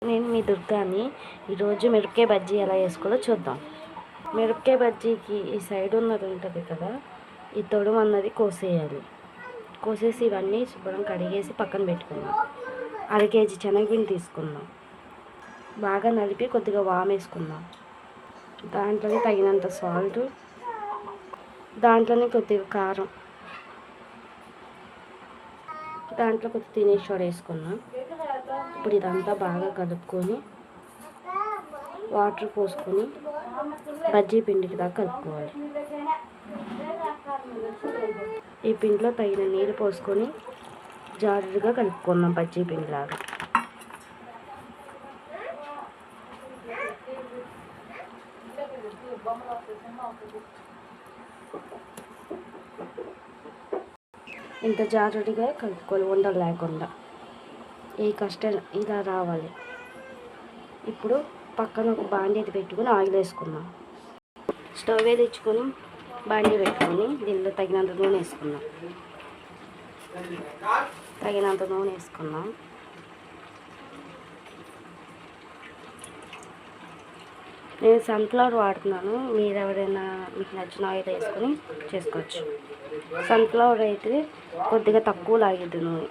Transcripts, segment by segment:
నేను మీ దుర్గాని. ఈరోజు మిరపకాయ బజ్జీ ఎలా వేసుకోవాలో చూద్దాం. మిరపకాయ బజ్జీకి ఈ సైడ్ ఉన్నది ఉంటుంది కదా, ఈ తొడుము అన్నది కోసేయాలి. కోసేసి ఇవన్నీ శుభ్రం కడిగేసి పక్కన పెట్టుకుందాం. 1/2 కేజీ శనగపిండి తీసుకుందాం. బాగా నలిపి కొద్దిగా వామ్ వేసుకుందాం. దాంట్లోనే తగినంత సాల్ట్, దాంట్లోనే కొద్దిగా కారం, దాంట్లో కొద్దిగా తినే సోడా వేసుకుందాం. ఇప్పుడు ఇదంతా బాగా కలుపుకొని వాటర్ పోసుకొని బజ్జీ పిండికి దాకా కలుపుకోవాలి. ఈ పిండిలో తగిన నీళ్ళు పోసుకొని జారుగా కలుపుకుందాం బజ్జీ పిండిలాగా. ఇంత జారుడిగా కలుపుకోవాలి, ఉండలు లేకుండా. ఈ కస్టర్డ్ ఇలా రావాలి. ఇప్పుడు పక్కన ఒక బాండీ పెట్టుకొని ఆయిల్ వేసుకుందాం. స్టవ్ వెలిగించుకొని బాండీ పెట్టుకొని దీనిలో తగినంత నూనె వేసుకుందాం. నేను సన్ఫ్లవర్ వాడుతున్నాను. మీరు ఎవరైనా మీకు నచ్చిన ఆయిల్ వేసుకొని చేసుకోవచ్చు. సన్ఫ్లవర్ అయితే కొద్దిగా తక్కువ లాగిద్ది నూనె,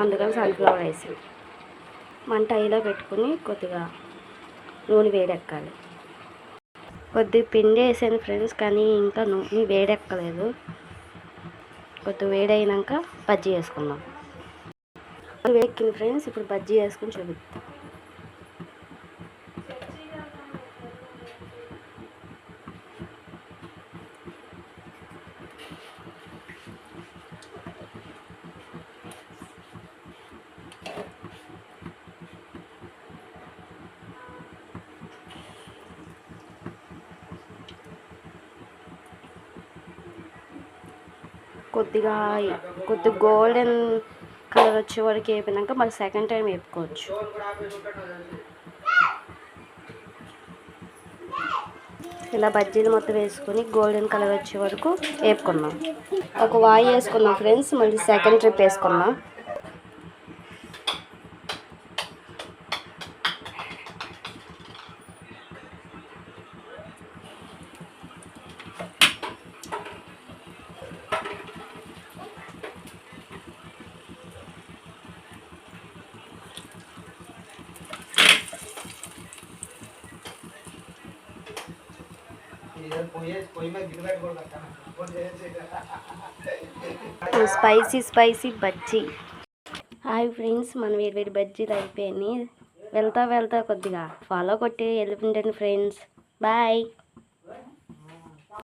అందుకని సన్ఫ్లవర్ వేసి మంట హైలో పెట్టుకుని కొద్దిగా నూనె వేడెక్కాలి. కొద్దిగా పిండి వేసాను ఫ్రెండ్స్, కానీ ఇంకా నూనె వేడెక్కలేదు. కొద్దిగా వేడైనాక బజ్జీ వేసుకుందాం. వేడెక్కింది ఫ్రెండ్స్, ఇప్పుడు బజ్జీ వేసుకుని చూపిస్తాం. కొద్దిగా గోల్డెన్ కలర్ వచ్చే వరకు వేపినాక మళ్ళీ సెకండ్ టైం వేపుకోవచ్చు. ఇలా బజ్జీలు మొత్తం వేసుకొని గోల్డెన్ కలర్ వచ్చే వరకు వేపుకుందాం. ఒక వాయి వేసుకున్నాం ఫ్రెండ్స్, మళ్ళీ సెకండ్ ట్రిప్ వేసుకున్నాం. స్పైసీ బజ్జీ. హాయ్ ఫ్రెండ్స్, మన వేడి బజ్జీలు అయిపోయినాయి. వెళ్తా కొద్దిగా ఫాలో కొట్టి వెళ్ళిపోండి ఫ్రెండ్స్. బాయ్.